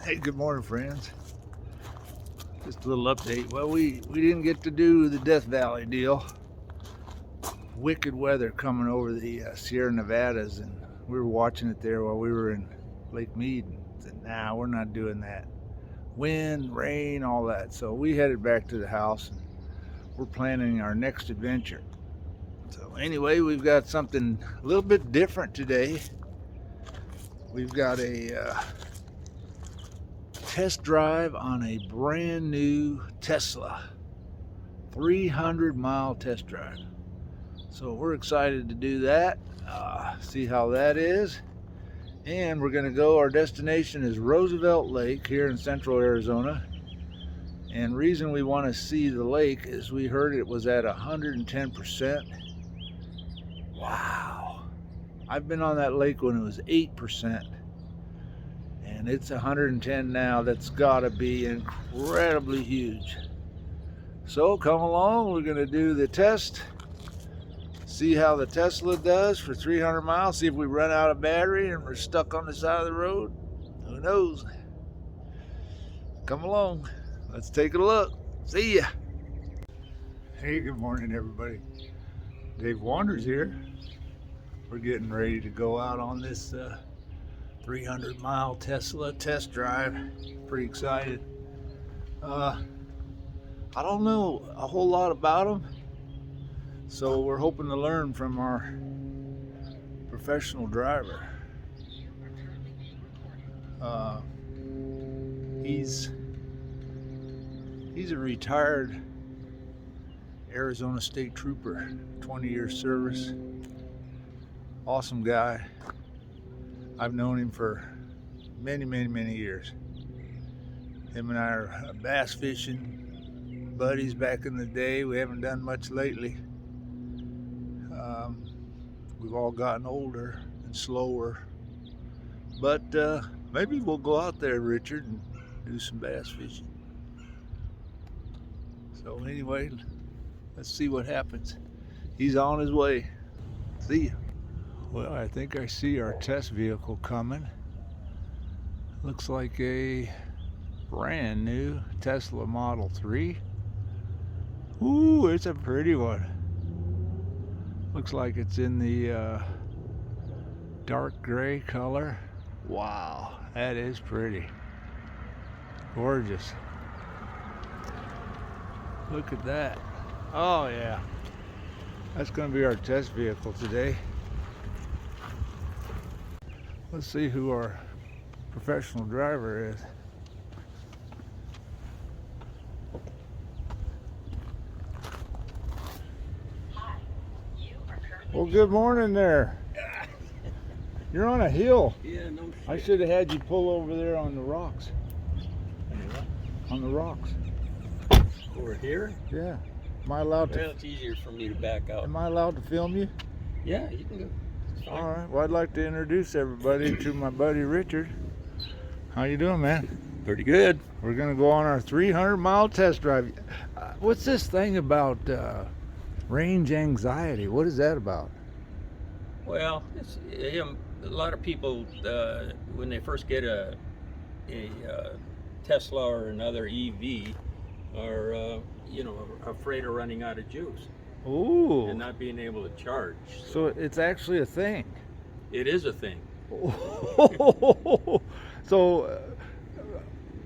Hey, good morning, friends. Just a little update. Well, we didn't get to do the Death Valley deal. Wicked weather coming over the Sierra Nevadas, and we were watching it there while we were in Lake Mead. And said, nah, we're not doing that. Wind, rain, all that. So we headed back to the house, and we're planning our next adventure. So anyway, we've got something a little bit different today. We've got a test drive on a brand new Tesla 300-mile test drive. So we're excited to do that, see how that is. And we're going to go, our destination is Roosevelt Lake here in central Arizona. And reason we want to see the lake is we heard it was at 110%. Wow. I've been on that lake when it was 8%. And it's 110 now. That's got to be incredibly huge. So come along, we're going to do the test, see how the Tesla does for 300 miles, see if we run out of battery and we're stuck on the side of the road. Who knows? Come along, let's take a look. See ya. Hey, good morning, everybody. Dave Wanders here. We're getting ready to go out on this 300-mile Tesla test drive. Pretty excited. I don't know a whole lot about them, so we're hoping to learn from our professional driver. He's a retired Arizona State Trooper, 20-year service. Awesome guy. I've known him for many years. Him and I are bass fishing buddies back in the day. We haven't done much lately. We've all gotten older and slower. But maybe we'll go out there, Richard, and do some bass fishing. So anyway, let's see what happens. He's on his way. See ya. Well, I think I see our test vehicle coming. Looks like a brand new Tesla Model 3. Ooh, it's a pretty one. Looks like it's in the dark gray color. Wow, that is pretty. Gorgeous. Look at that. Oh yeah. That's going to be our test vehicle today. Let's see who our professional driver is. Well, good morning there. You're on a hill. Yeah, no shit. I should have had you pull over there on the rocks. On the rocks. Over here? Yeah. Am I allowed Well, to? it's easier for me to back out. Am I allowed to film you? Yeah, you can go. It's fine. All right. Well, I'd like to introduce everybody to my buddy Richard. How you doing, man? Pretty good. We're gonna go on our 300-mile test drive. What's this thing about range anxiety? What is that about? Well, it's, a lot of people, when they first get a Tesla or another EV, are afraid of running out of juice Ooh. and not being able to charge. So it's actually a thing. It is a thing. So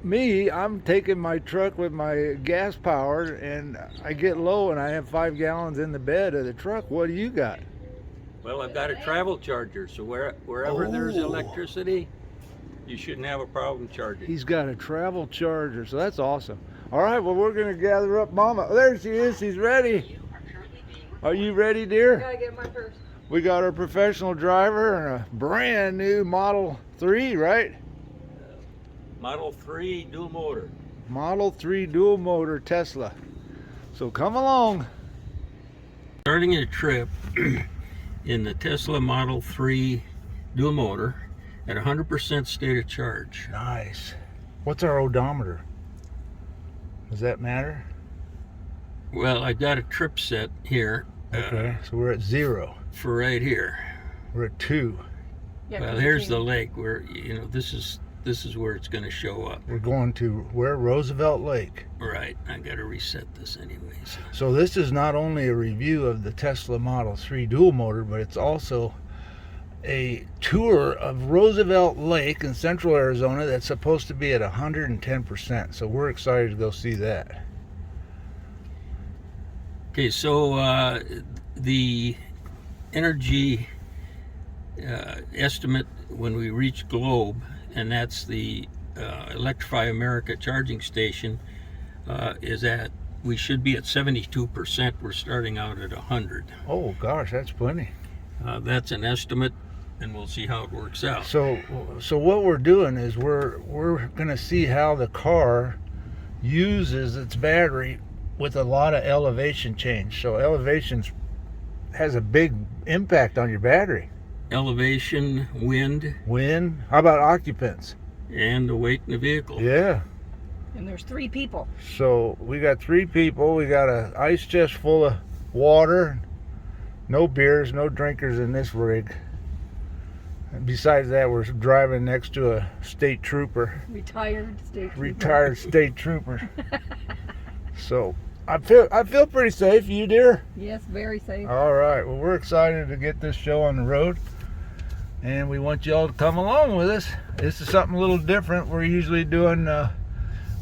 me, I'm taking my truck with my gas powered, and I get low and I have 5 gallons in the bed of the truck. What do you got? Well, I've got a travel charger, so wherever there's Oh. electricity, you shouldn't have a problem charging. He's got a travel charger, so that's awesome. All right, well, we're gonna gather up Mama. Oh, there she is. She's ready. Are you ready, dear? I gotta get my purse. We got our professional driver and a brand new Model 3, right? Model 3 dual motor. Model 3 dual motor Tesla. So come along. Starting a trip in the Tesla Model 3 dual motor at 100% state of charge. Nice. What's our odometer? Does that matter? Well, I got a trip set here. Okay, so we're at 0. For right here. We're at 2. Yeah, Well, 'cause here's you the lake where, this is this is where it's going to show up. We're going to where? Roosevelt Lake. Right. I got to reset this anyways. So this is not only a review of the Tesla Model 3 dual motor, but it's also a tour of Roosevelt Lake in central Arizona that's supposed to be at 110%. So we're excited to go see that. Okay, so the energy estimate when we reach Globe, and that's the Electrify America charging station, is at, we should be at 72%. We're starting out at 100. Oh gosh, that's plenty. That's an estimate, and we'll see how it works out. So what we're doing is we're going to see how the car uses its battery with a lot of elevation change. So elevation has a big impact on your battery. Elevation, wind, How about occupants? and the weight in the vehicle. Yeah. And there's 3 people. So we got 3 people. We got an ice chest full of water. No beers, no drinkers in this rig. And besides that, we're driving next to a state trooper. Retired state trooper. Retired state trooper. So I feel pretty safe. You, dear? Yes, very safe. All right. Well, we're excited to get this show on the road, and we want you all to come along with us. This is something a little different. We're usually doing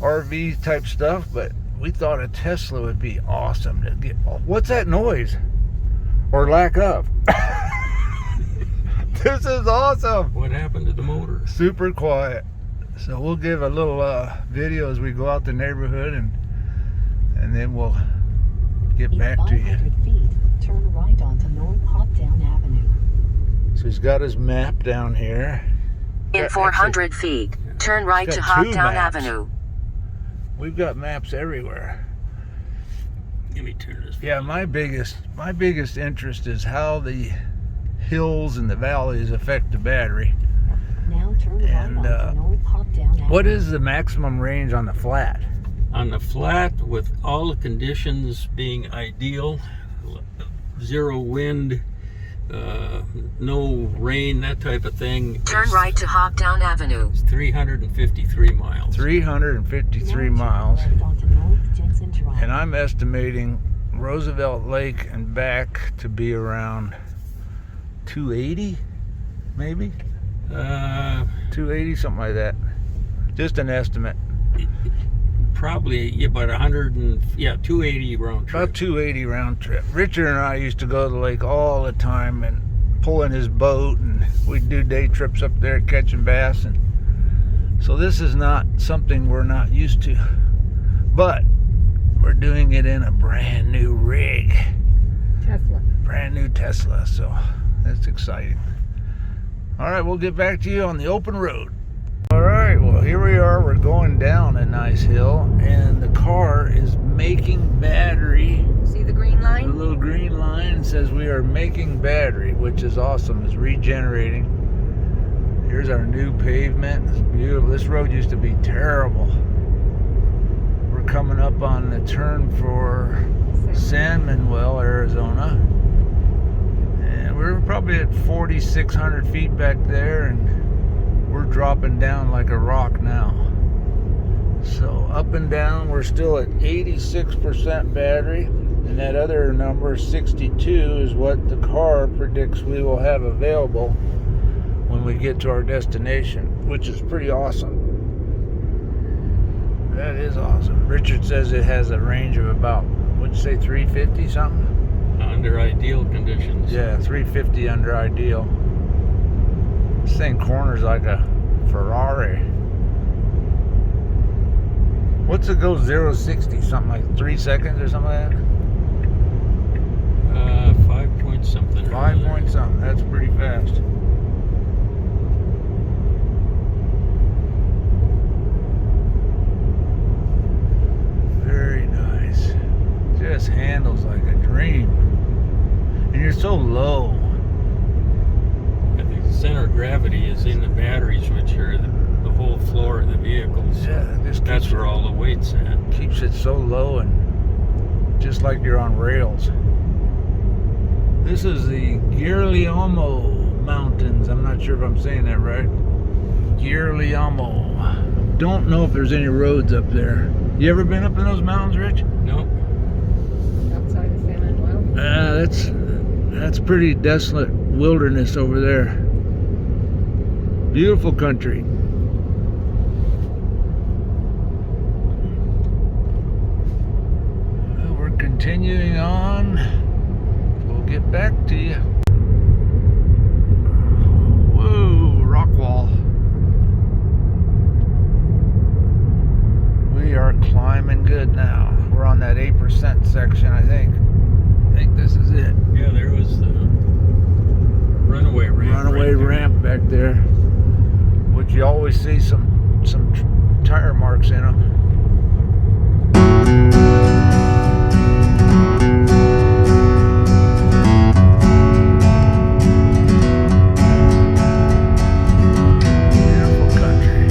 RV type stuff, but we thought a Tesla would be awesome to get. What's that noise? Or lack of? This is awesome. What happened to the motor? Super quiet. So we'll give a little video as we go out the neighborhood, and then we'll get In back to you. 500 feet, turn right onto North Hoptown Avenue. So he's got his map down here. In 400 feet, turn right to got 2 Hoptown maps. Avenue. We've got maps everywhere. Let me turn this. Yeah, my biggest interest is how the hills and the valleys affect the battery. Now turn And, right onto North Hoptown Avenue. What is the maximum range on the flat? On the flat, with all the conditions being ideal, 0 wind, no rain, that type of thing, Turn right to Hoptown Avenue. it's 353 miles. 353 Now miles. turn left onto North Jensen Drive. And I'm estimating Roosevelt Lake and back to be around 280, maybe? 280, something like that. Just an estimate. Probably about 280 round trip. About 280 round trip. Richard and I used to go to the lake all the time and pull in his boat, and we'd do day trips up there catching bass. And so this is not something we're not used to, but we're doing it in a brand new rig, Tesla. brand new Tesla. So that's exciting. All right, we'll get back to you on the open road. All right, well, here we are. We're going down a nice hill, and the car is making battery. See the green The line? little green line says we are making battery, which is awesome. It's regenerating. Here's our new pavement. It's beautiful. This road used to be terrible. We're coming up on the turn for San Manuel, Arizona. And we're probably at 4,600 feet back there, and we're dropping down like a rock now. So up and down, we're still at 86% battery, and that other number, 62, is what the car predicts we will have available when we get to our destination, which is pretty awesome. That is awesome. Richard says it has a range of about, what'd you say, 350 something? Under ideal conditions. Yeah, 350 under ideal. This thing corners like a Ferrari. What's it go 0 to 60? Something like 3 seconds or something like that? 5 point something. 5 point something. That's pretty fast. Very nice. Just handles like a dream. And you're so low. The center of gravity is in the batteries, which are the whole floor of the vehicle. So Yeah, it just that's where all the weight's at. keeps it so low and just like you're on rails. This is the Guillermo Mountains. I'm not sure if I'm saying that right. Girliamo. Don't know if there's any roads up there. You ever been up in those mountains, Rich? No. Outside of San Manuel. That's pretty desolate wilderness over there. Beautiful country. Well, we're continuing on. We'll get back to you. Whoa, rock wall. We are climbing good now. We're on that 8% section, I think. I think this is it. Yeah, there was the runaway ramp. Runaway right there. ramp back there, which you always see some tire marks in them. Beautiful country.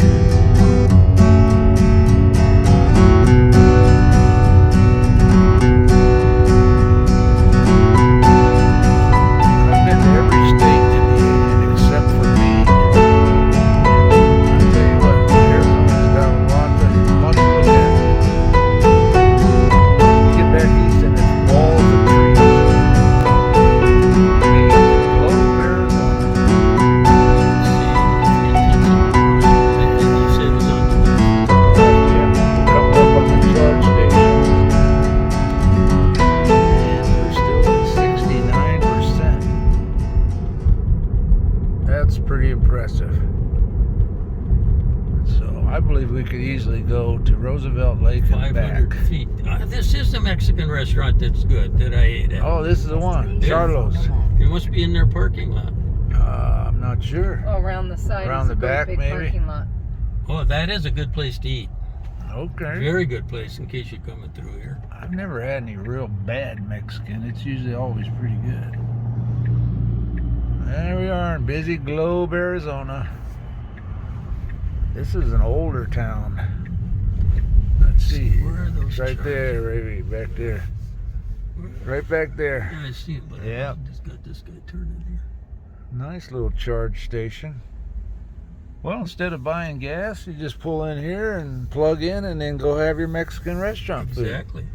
I've been to every state in the union except for Maine. I'll tell you what, Arizona's got a lot to look at. Get back east and it's walls of trees. Maine, Globe, Arizona. You said it was on the Yeah, we're coming up on the charge station. And we're still at 69%. That's pretty impressive. So I believe we could easily go to Roosevelt Lake and back. 500 feet. This is the Mexican restaurant that's good that I ate at. Oh, this is the one, Yeah. Charlo's. It must be in their parking lot. I'm not sure. Oh, around the side. Around is the a great back, big maybe? parking lot. Oh, that is a good place to eat. Okay. Very good place in case you're coming through here. I've never had any real bad Mexican. It's usually always pretty good. There we are in busy Globe, Arizona. This is an older town. Let's see. Where are those It's right charges? there, right back there. Right back there. Yeah, I see it, but Yeah. I just got this guy turning here. Nice little charge station. Well, instead of buying gas, you just pull in here and plug in and then go have your Mexican restaurant food. Exactly.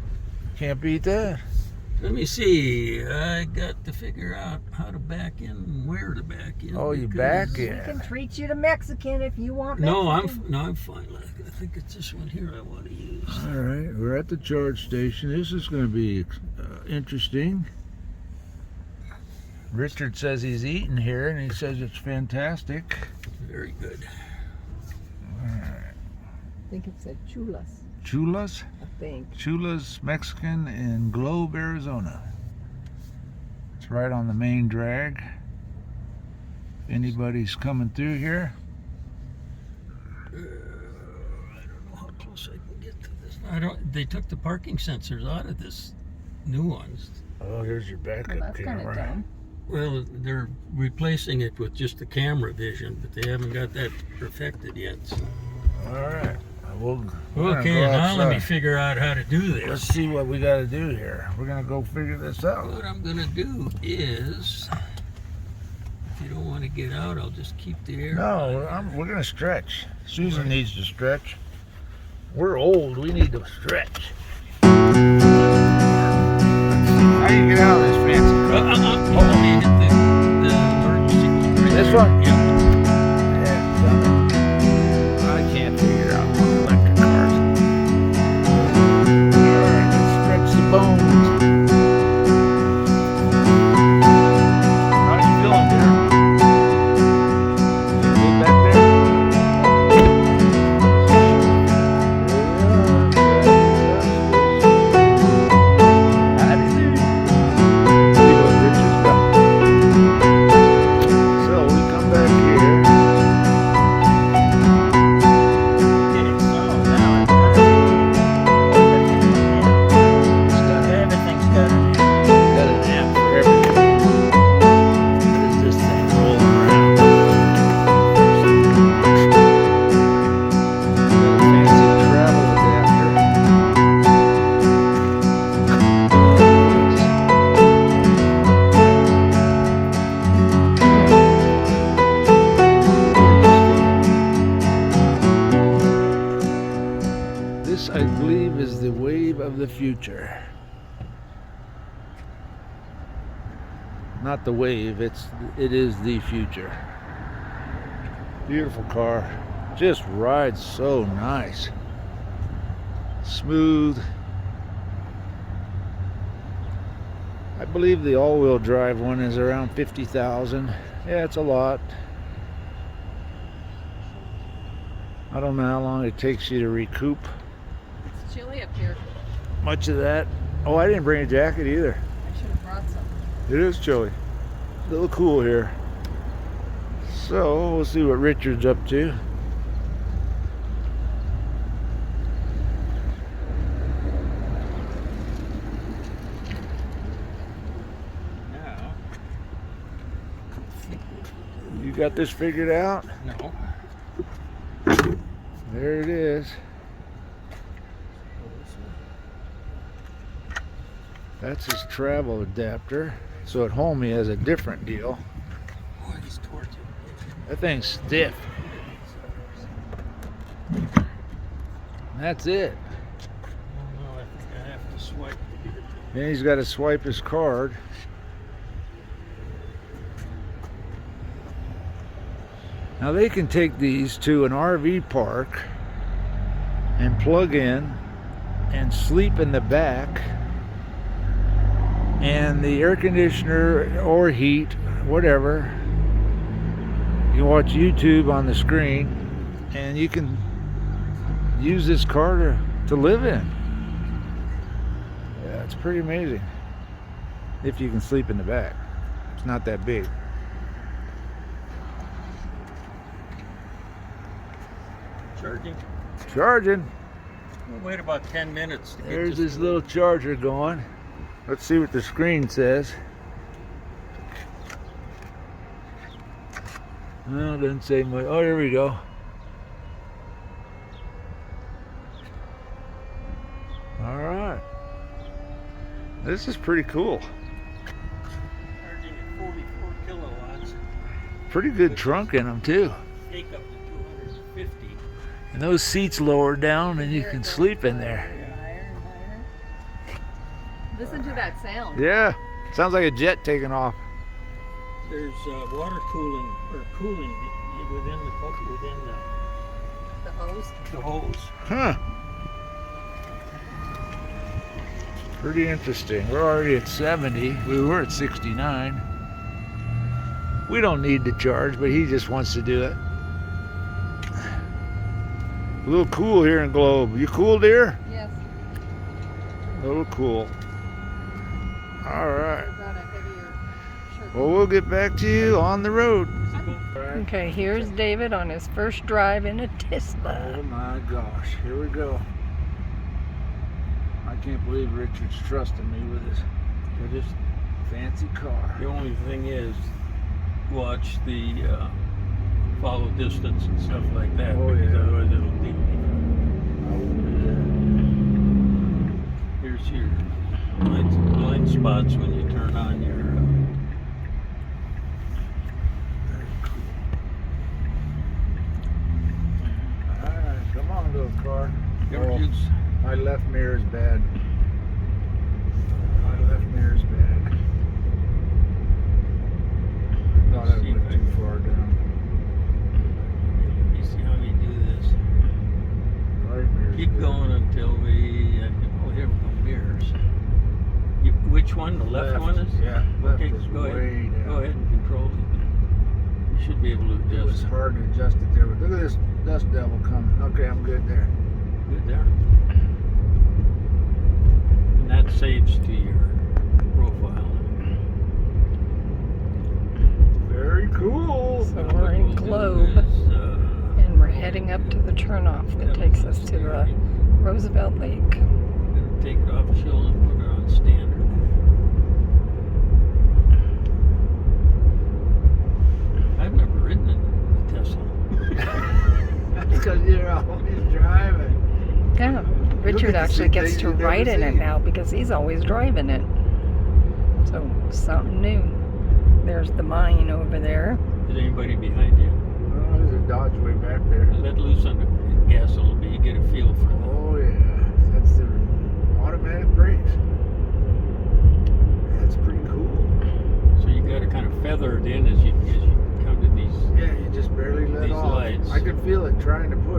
Can't beat that. Let me see. I got to figure out how to back in and where to back in. Oh, you because- back We in. can treat you to Mexican if you want No, Mexican. I'm fine. Like, I think it's this one here I want to use. All right, we're at the charge station. This is going to be interesting. Richard says he's eating here, and he says it's fantastic. Very good. I think it said chulas, Chulas, I think. Chulas Mexican in Globe, Arizona. It's right on the main drag. If anybody's coming through here, I don't know how close I can get to this. I don't. They took the parking sensors out of this new ones. oh, here's your Well, backup that's kind of camera. dumb. Well, they're replacing it with just the camera vision, but they haven't got that perfected yet. So. All right, we're gonna Okay, go now let me outside. figure out how to do Let's this. see what we got to do here. We're gonna go figure this out. What I'm gonna do is, if you don't want to get out, I'll just keep the air. No, we're gonna stretch. Susan needs to stretch. We're old. We need to stretch. How do you get out of this fancy car? You want me to hit the emergency key right This there? one? Yep. I can't figure out electric cars. All right, let's stretch the bones. How you feeling, dear? You good back there? Howdy do. See what Richard's got. So we come back This, I believe, is the wave of the future. Not the wave, it is the future. Beautiful car. Just rides so nice. Smooth. I believe the all-wheel drive one is around 50,000. Yeah, it's a lot. I don't know how long it takes you to recoup It's chilly up here. much of that. Oh, I didn't bring a jacket either. I should have brought some. It is chilly. A little cool here. So, we'll see what Richard's up to. Now, You got this figured out? no. There it is. That's his travel adapter. So at home he has a different deal. Boy, he's tortured. That thing's stiff. That's it. Oh no, I think I have to swipe here. Then he's got to swipe his card. Now they can take these to an RV park and plug in and sleep in the back, and the air conditioner or heat, whatever, you can watch YouTube on the screen, and you can use this car to live in. Yeah, it's pretty amazing. If you can sleep in the back. It's not that big. Charging. Charging. We'll wait about 10 minutes to get There's this his little charger going. Let's see what the screen says. No, it doesn't say much. Oh, here we go. All right. This is pretty cool. charging at 44 kilowatts. Pretty good trunk in them too. Take up to 250. And those seats lower down and you can sleep in there. Higher and higher. Listen to that sound. Yeah. Sounds like a jet taking off. There's water cooling or cooling within The hose. the hose. Huh. Pretty interesting. We're already at 70. We were at 69. We don't need to charge, but he just wants to do it. A little cool here in Globe. You cool, dear? Yes. A little cool. All right. Got a heavier shirt. Well, we'll get back to you on the road. Okay, here's David on his first drive in a Tesla. Oh my gosh. Here we go. I can't believe Richard's trusting me with his fancy car. The only thing is, watch the follow distance and stuff like that, Oh, because yeah. otherwise it'll lead me. Here's your blind spots when you turn on your. Alright, come on, little car. Everything's My left mirror's bad. My left mirror's bad. I thought I See if went I too can- far down. Let me see how you do this. Right mirror's Keep good. going until we. Oh, here we go, mirrors. Which one? The left one is? Yeah, left Okay, is go way ahead. down. Go ahead and control it. You should be able to It was adjust. hard to adjust it there, but look at this dust devil coming. Okay, I'm good there. Good there. And that saves to your profile. Very cool. So we're in Globe, and we're heading up to the turnoff that takes us to Roosevelt Lake. I'm gonna take it off chill and put it on standard. I've never ridden in a Tesla. Because you're always driving. Yeah, Richard actually gets to ride in it now because he's always driving it. So something new. There's the mine over there. Is anybody behind you? Oh, there's a Dodge way back there. Let loose on the gas a little bit. You get a feel for Oh yeah.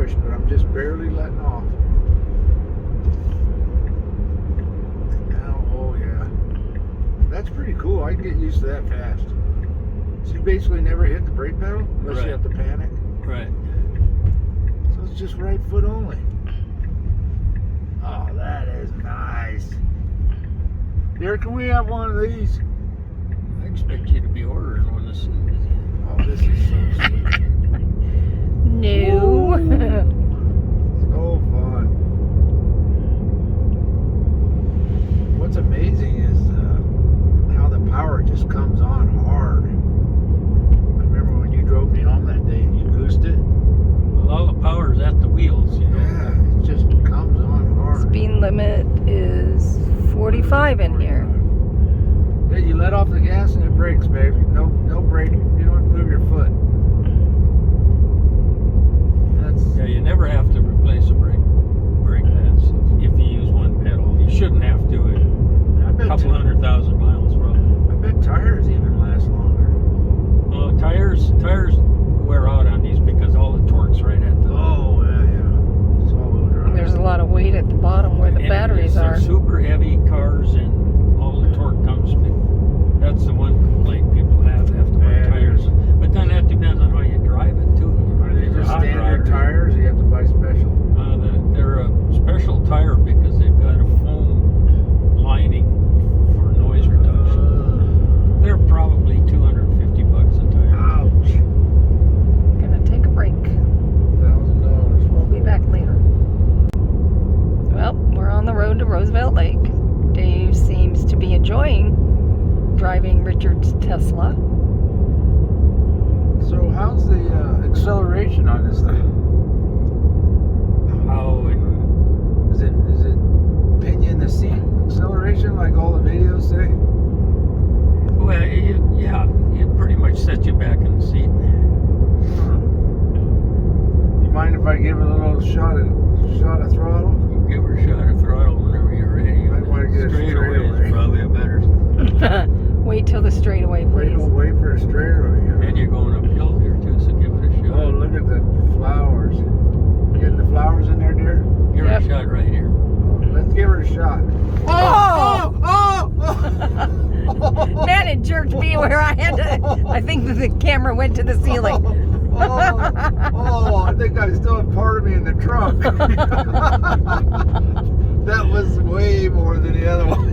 push, but I'm just barely letting off. Now, oh yeah. That's pretty cool. I can get used to that fast. So you basically never hit the brake pedal unless Right. you have to panic. Right. So it's just right foot only. Oh, that is nice. Here, can we have one of these? I expect you to be ordering one as soon as you. Oh, this is so sweet. No. So fun. What's amazing is how the power just comes on hard. I remember when you drove me home that day and you goosed it. Well, all the power's at the wheels, you know. Yeah, it just comes on hard. Speed limit is 45 in here. Yeah, you let off the gas and it brakes, babe. No brake. You don't move your foot. That's Yeah, you never have to replace a brake pads if you use one pedal. You shouldn't have to. I A bet couple 100,000 miles probably. I bet tires even last longer. Well, tires wear out on these because all the torque's right at the. Oh yeah. It's all-wheel drive. There's a lot of weight at the bottom where the And batteries they're are. super heavy cars and all the torque comes. That's the one complaint people have to buy Yeah. tires. But then that depends on how you drive it too. You know, Are they if you're a just hot standard rodder, tires? Or you have to buy special. They're a special tire because they've got a foam lining for noise reduction. They're probably $250 a tire. Ouch. Gonna take a break. $1,000. We'll be back later. Well, we're on the road to Roosevelt Lake. Dave seems to be enjoying driving Richard's Tesla. So how's the acceleration on this thing? How and Is it pinion the seat acceleration like all the videos say? well, it pretty much sets you back in the seat. You mind if I give it a little shot of throttle? Give her a shot of throttle whenever you're ready. Might wanna get a Straightaway straightaway. is probably a better. Wait till the straightaway, please. Wait for a straightaway. And you're going uphill here too, so give it a shot. Oh, look at the flowers. Getting the flowers in there, dear? Give her Yep. a shot right here. Let's give her a shot. Oh! Oh! Man, it jerked me where I had to. I think that the camera went to the ceiling. Oh, I think I still have part of me in the trunk. That was way more than the other one.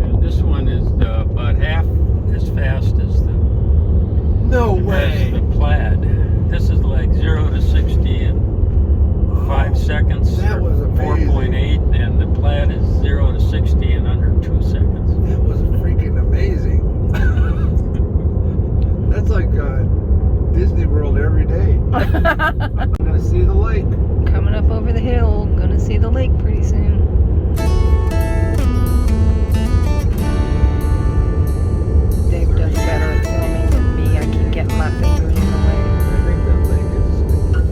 And this one is about half as fast as the No as the Plaid. This is like 0 to 60 in 5 seconds. That was amazing. 4.8, and the Plaid is 0 to 60 in under 2 seconds. That was freaking amazing. That's like Disney World every day. I'm gonna see the lake. Coming up over the hill, gonna see the lake pretty soon. Dave does better at filming than me. I keep getting my fingers in the way. I think that lake is.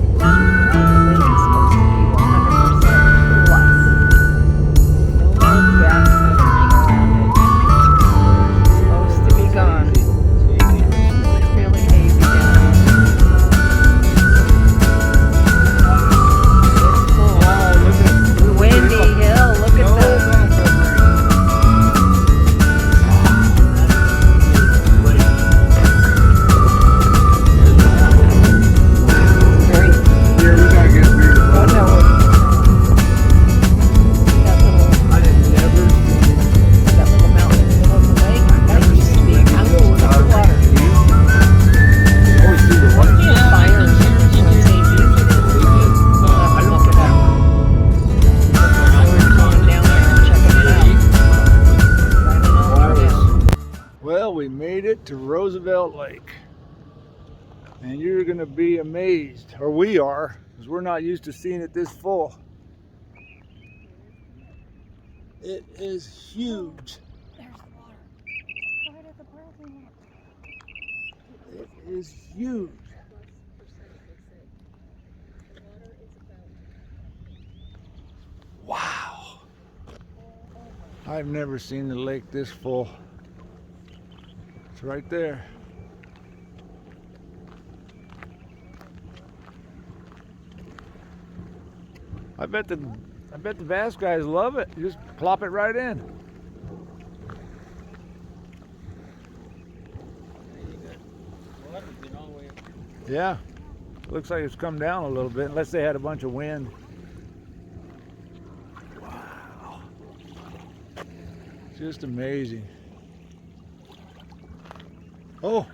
The lake is supposed to be 100% plus. No more back moving around it. It's supposed to be gone. It's really hazy down here. It's full. Windy hill, look at the very, Here, we gotta get beer. oh no. That little mountain in the middle of the lake, that used to be a mountain with water. Always see the light. Fires on St. We'll have to look it up. We're going down there and checking it out. Driving all through town. Well, we made it to Roosevelt Lake. And you're going to be amazed, or we are, because we're not used to seeing it this full. It is huge. There's water. Right at the parking lot. It is huge. Wow. I've never seen the lake this full. It's right there. I bet the bass guys love it. You just plop it right in. Water's been all the way up. Yeah. Looks like it's come down a little bit, unless they had a bunch of wind. Wow. Just amazing. Oh.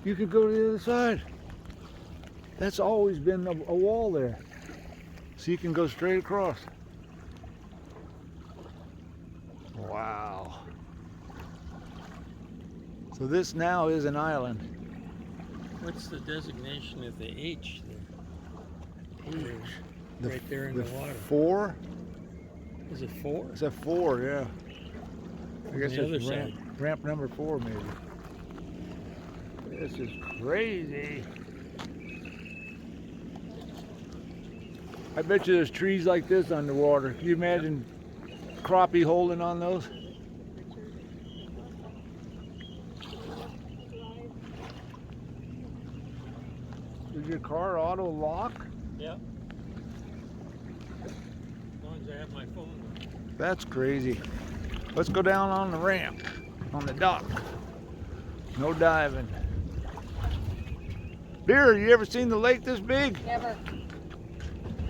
You could go to the other side. That's always been a wall there. So you can go straight across. Wow. So this now is an island. What's the designation of the H there? The- Right there in the water. 4? Is it 4? It's a 4, yeah. I guess the other it's ramp number 4 maybe. This is crazy. I bet you there's trees like this underwater. Can you imagine crappie holding on those? Is your car auto lock? Yeah. As long as I have my phone. That's crazy. Let's go down on the ramp, on the dock. No diving. Beer, you ever seen the lake this big? Never.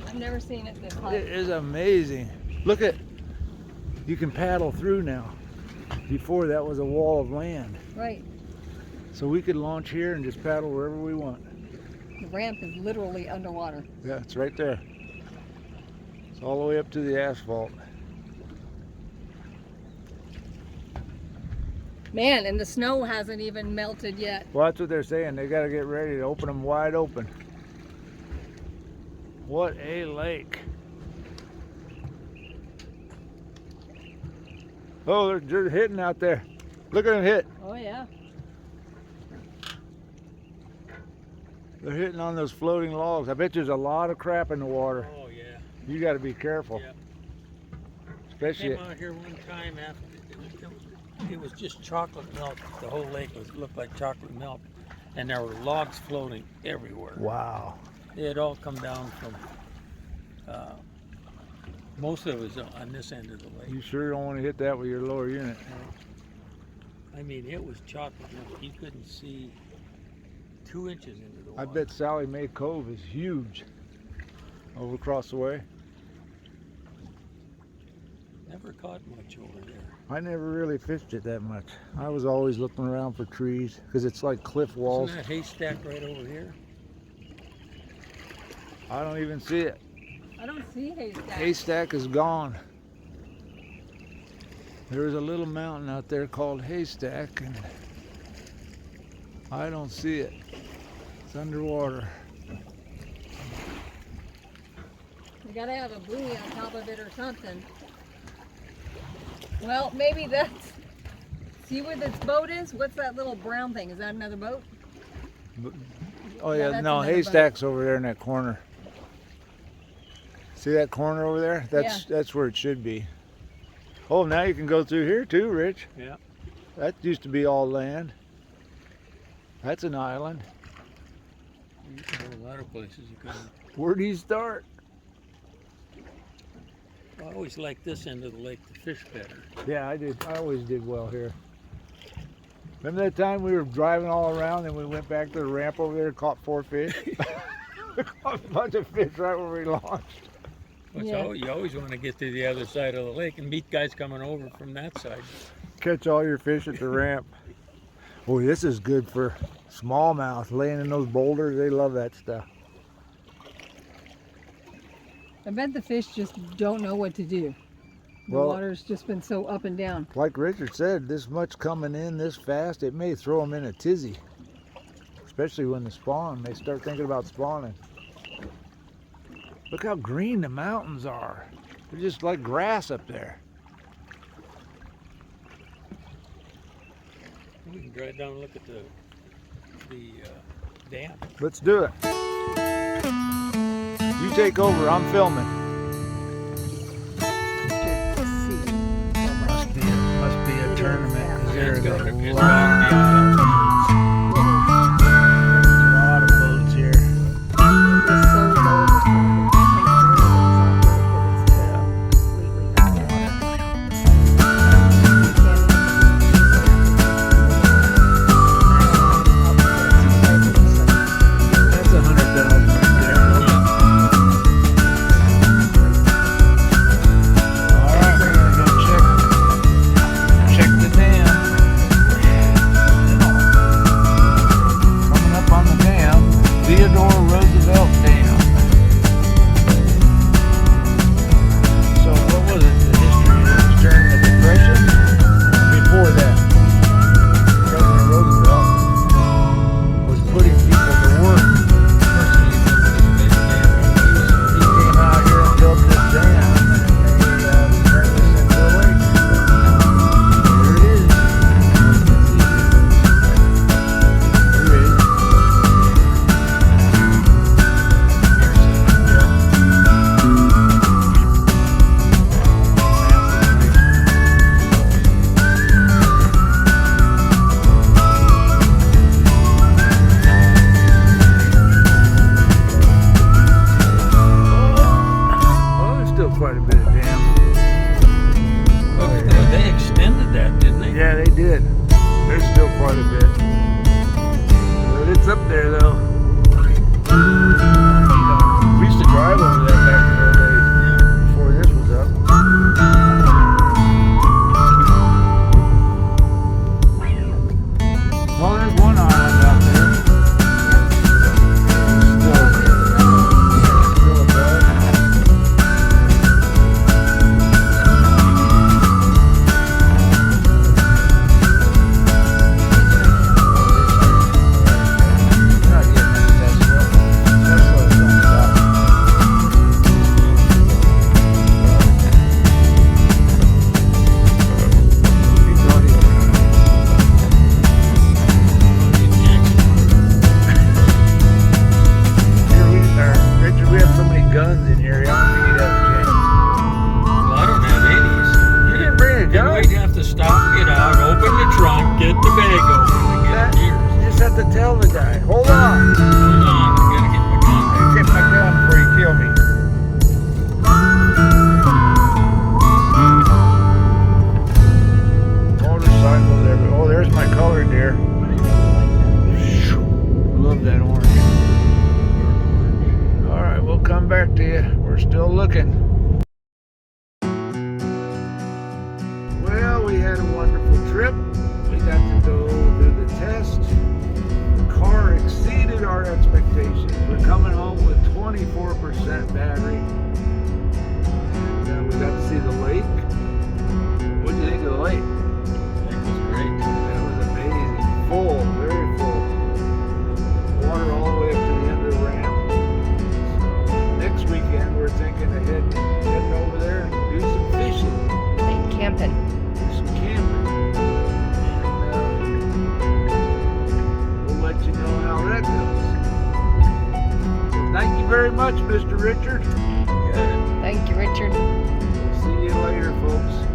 I've never seen it this high. It is amazing. Look at, you can paddle through now. Before that was a wall of land. Right. So we could launch here and just paddle wherever we want. The ramp is literally underwater. Yeah, it's right there. It's all the way up to the asphalt. Man, and the snow hasn't even melted yet. Well, that's what they're saying. They got to get ready to open them wide open. What a lake. Oh, they're hitting out there. Look at them hit. Oh yeah. They're hitting on those floating logs. I bet there's a lot of crap in the water. Oh, yeah. You got to be careful. Yeah. Especially. Came out here one time after it was just chocolate milk. The whole lake looked like chocolate milk, and there were logs floating everywhere. Wow. They had all come down from. Most of it was on this end of the lake. You sure don't want to hit that with your lower unit. I mean, it was chocolate milk. You couldn't see 2 inches into the I water. bet Sally Mae Cove is huge over across the way. Never caught much over there. I never really fished it that much. I was always looking around for trees because it's like cliff walls. Isn't that haystack right over here? I don't even see it. I don't see haystack. Haystack is gone. There is a little mountain out there called Haystack, and I don't see it. It's underwater. You gotta have a buoy on top of it or something. Well, maybe that's. See where this boat is? What's that little brown thing? Is that another boat? Oh Yeah, yeah, that's no, another Haystack's over there in that corner. See that corner over there? That's where it should be. Oh, now you can go through here too, Rich. Yeah. That used to be all land. That's an island. You can go a lot of places. You can. Where do you start? I always liked this end of the lake to fish better. Yeah, I did. I always did well here. Remember that time we were driving all around and we went back to the ramp over there and caught 4 fish? We caught a bunch of fish right where we launched. Well, Yeah. you always want to get to the other side of the lake and meet guys coming over from that side. Catch all your fish at the ramp. Boy, this is good for smallmouth laying in those boulders. They love that stuff. I bet the fish just don't know what to do. The Well- water's just been so up and down. Like Richard said, this much coming in this fast, it may throw them in a tizzy. Especially when they spawn. They start thinking about spawning. Look how green the mountains are. They're just like grass up there. We can drive down and look at the dam. Let's do it. You take over, I'm filming. Must be a tournament, 'cause there's a It's lot, gotta be. lot of boats here. It was so up there though. We used to drive over that back in the old days before this was up. Well, there's one island out there. Still above. Not getting that Tesla. Tesla don't stop. Keep going even. Richard, we have so many guns in here. I don't think you'd have a chance. Well, I don't have any. You didn't bring a Then gun? we'd have to stop, get out, open the trunk, get the bag open, and That- get yours. You just have to tell the guy. Hold on. Hold on, I gotta get my gun. Get my gun before you kill me. Motorcycles everywhere. Oh, there's my color deer. Love that orange. All right, we'll come back to you. We're still looking. Well, we had a wonderful trip. We got to go do the test. The car exceeded our expectations. We're coming home with 24% battery. And we got to see the lake. What do you think of the lake? That was great. That was amazing. Full, very full. Water all the way up to the end of the ramp. So next weekend we're thinking of heading over there and do some fishing, And camping. do some camping. And we'll let you know how that goes. So thank you very much, Mr. Richard. Thank you, Richard. We'll see you later, folks.